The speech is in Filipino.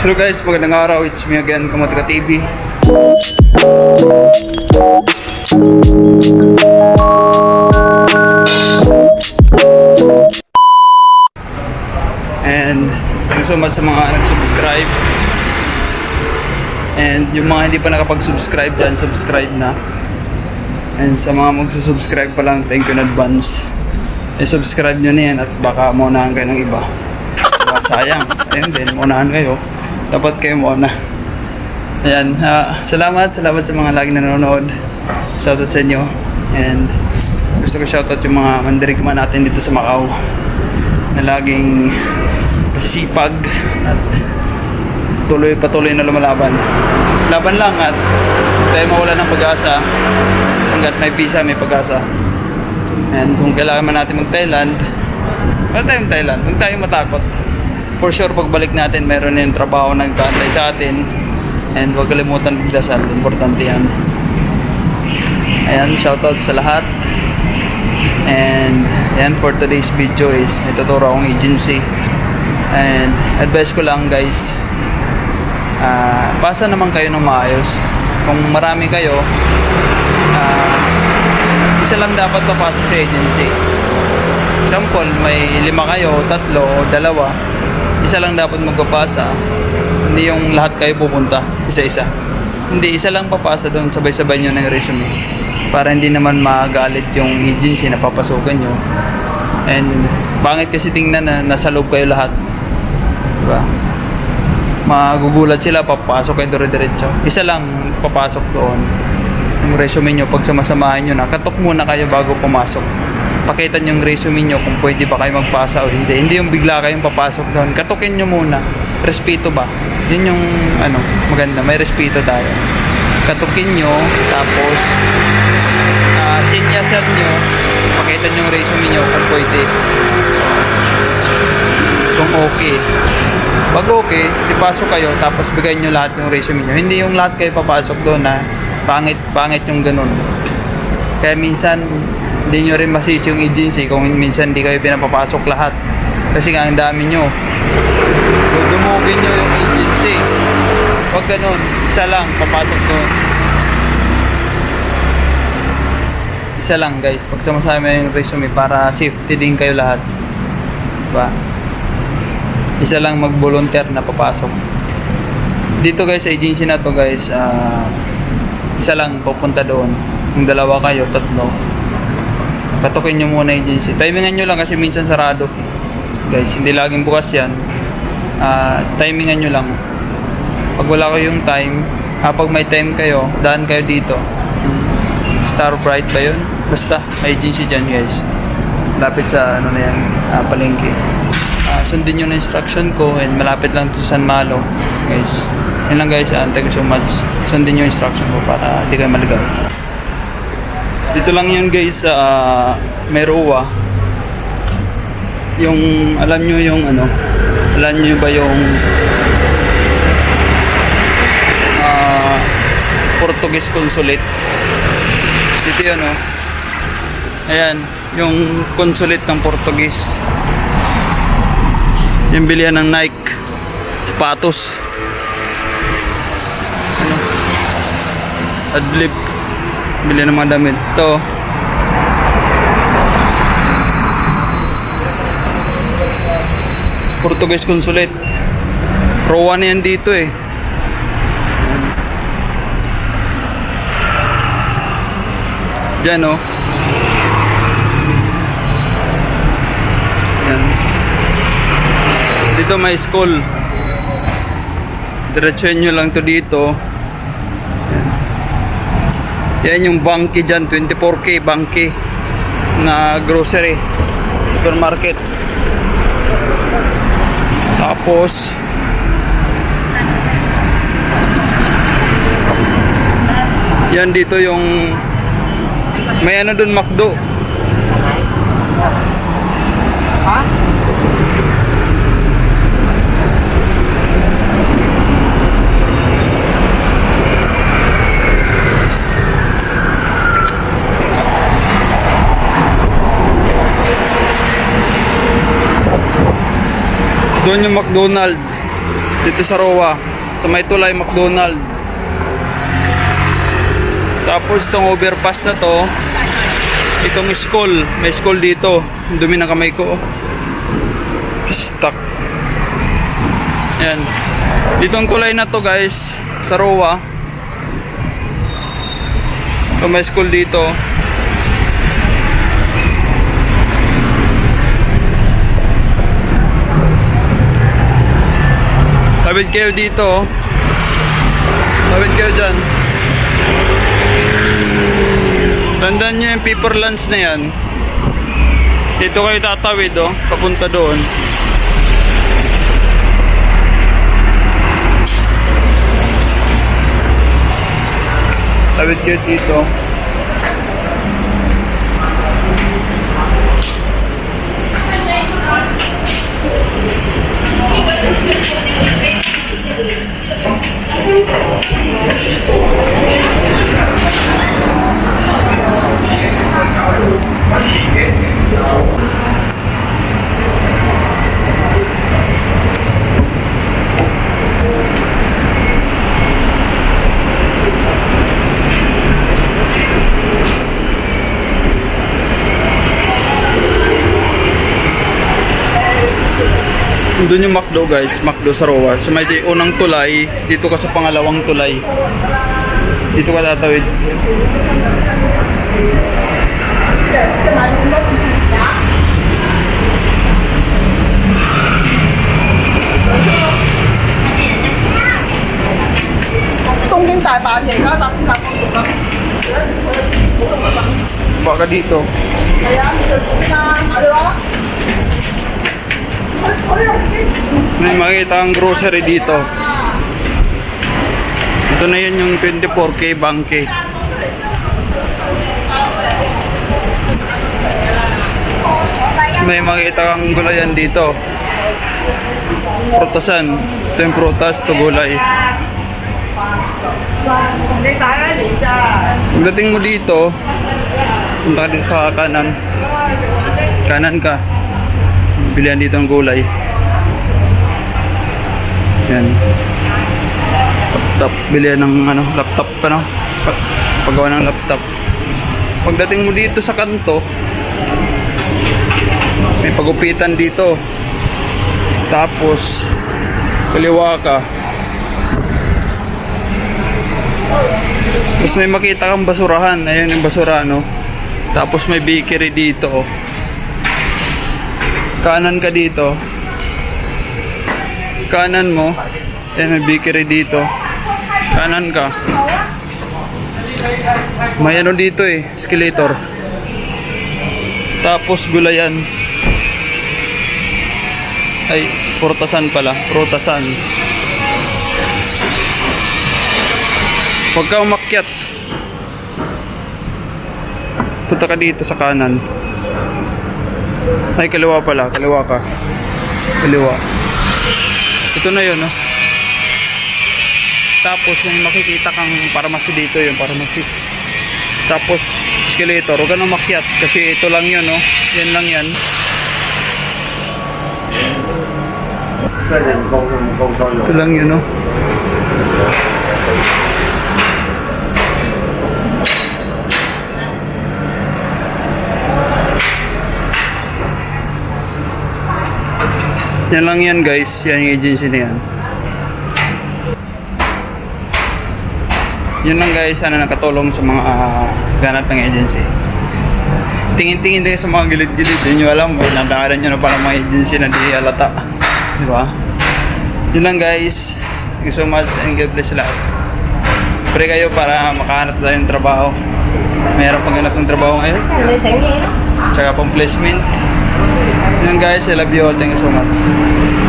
Hello guys, magandang araw. It's me again, Kamotika TV. And thank you so much sa mga nag-subscribe. And yung mga hindi pa nakapag-subscribe dyan, subscribe na. And sa mga magsusubscribe pa lang, thank you in advance. I-subscribe nyo na yan at baka maunahan kayo ng iba. Diba? Sayang. Ayun din, maunahan kayo. Dapat kayo muna. Ayan, salamat sa mga lagi nanonood. Shoutout sa inyo. And gusto ko shoutout yung mga mandirigma natin dito sa Macau na laging masisipag at patuloy na lumalaban. Laban lang at tayo mawala ng pag-asa. Hanggat may visa, may pag-asa. And kung kailangan man natin mag-Thailand, wala tayong Thailand. Huwag tayong matakot. For sure, pagbalik natin, meron na yung trabaho na nagkantay sa atin. And huwag kalimutan magdasal. Importante yan. Ayan, shoutout sa lahat. And ayan, for today's video is may tuturo akong agency. And advice ko lang guys, pasa naman kayo ng maayos. Kung marami kayo, isa lang dapat papasok sa agency. Example, may 5 kayo, 3 o 2, isa lang dapat magpapasa. Hindi yung lahat kayo pupunta, isa-isa. Hindi, isa lang papasa doon, sabay-sabay nyo ng resume. Para hindi naman magalit yung agency na papasukan nyo. And pangit kasi tingnan na nasa loob kayo lahat. Diba? Magugulat sila, papasok kayo dire-diretso. Isa lang papasok doon. Yung resume nyo, pag samasamahin nyo na, katok muna kayo bago pumasok. Pakita nyo yung resume nyo kung pwede ba kayo magpasa o hindi. Hindi yung bigla kayong papasok doon. Katukin nyo muna. Respeto ba? Yun yung maganda. May respeto tayo. Katukin nyo, tapos sinyasan nyo. Pakita nyo yung resume nyo kung pwede. Kung okay. Pag okay, ipasok kayo, tapos bigay nyo lahat yung resume nyo. Hindi yung lahat kayo papasok doon na pangit yung ganun. Kaya minsan, hindi nyo rin masisi yung agency kung minsan hindi kayo pinapapasok lahat. Kasi nga ang dami nyo. Dumugin nyo yung agency. Huwag ganun. Isa lang, papasok doon. Isa lang guys. Pagsama-sama yung resume para safety din kayo lahat. Diba? Isa lang mag-volunteer na papasok. Dito guys, sa agency na to guys, isa lang pupunta doon. Kung 2 kayo, 3. Katukin nyo muna agency. Timingan nyo lang kasi minsan sarado. Guys, hindi laging bukas yan. Timingan nyo lang. Pag wala kayong time, pag may time kayo, daan kayo dito. Starbright ba yun? Basta, may agency dyan guys. Lapit sa na yan, palengke. Sundin nyo na instruction ko and malapit lang to San Malo. Guys, yun lang guys. Thank you so much. Sundin nyo instruction ko para di kayo maligaw. Dito lang yun guys sa Meroa. Yung alam nyo yung alam nyo ba yung Portuguese consulate. Dito yun ayan, yung consulate ng Portuguese. Yung bilihan ng Nike, patos, Adlib, bilihan ng mga damit. Ito Portuguese consulate. Rowan na yan dito Diyan yan. Dito may school. Diretsuhin nyo lang to dito. Yan yung Banki dyan, 24K Banki na grocery supermarket. Tapos yan dito yung may doon McDo. Doon yung McDonald's. Dito sa Roa, sa may tulay McDonald. Tapos itong overpass na to, itong school, may school dito. Ang dumi ng kamay ko. Stuck. Yan. Ditong tulay na to guys, sa Roa. So, may school dito. Tawid kayo dito. Tawid kayo dyan. Tandaan nyo yung paper lunch na yan. Dito kayo tatawid papunta doon. Tawid kayo dito. Doon yung McDo guys, McDo sa Roa. So may unang tulay, dito ka sa pangalawang tulay. Dito ka tatawid. Baka dito. May makita ang grocery dito. Ito na yun yung 24K Bangke. May makita kang gulayan dito. Prutasan. Ito yung prutas, ito gulay. Pagdating mo dito, punta ka dito sa kanan. Kanan ka. Bilihan dito ng gulay. Yan. Laptop. Bilihan ng laptop paggawa ng laptop. Pagdating mo dito sa kanto, may pagupitan dito. Tapos kaliwa ka. Tapos may makita kang basurahan. Ayun yung basura, Tapos may bakery dito. Kanan ka dito. Kanan mo. May bakery dito. Kanan ka. May dito escalator. Tapos gulayan. Ay, prutasan pala. Prutasan. Huwag ka umakyat. Punta ka dito sa kanan. Ay, kaliwa pala. Kaliwa ka. Kaliwa. Ito na yun, Tapos, may makikita kang pharmacy dito, yung pharmacy. Tapos, escalator. Huwag ka na umakyat. Kasi ito lang yun, Yan lang yan. Ito lang yun, Yan lang yan guys, yan yung agency na yan. Yan lang guys, sana nakatulong sa mga ganap ng agency. Tingin-tingin din sa mga gilid-gilid, hindi nyo alam, nadaanan nyo na pala mga agency na di alata. Diba? Yun lang guys, thank you so much and God bless lahat. Pray kayo para makahanap tayo ng trabaho. Mayroon pang ganap ng trabaho ngayon. Tsaka pang placement. Yun guys, I love you all. Thank you so much.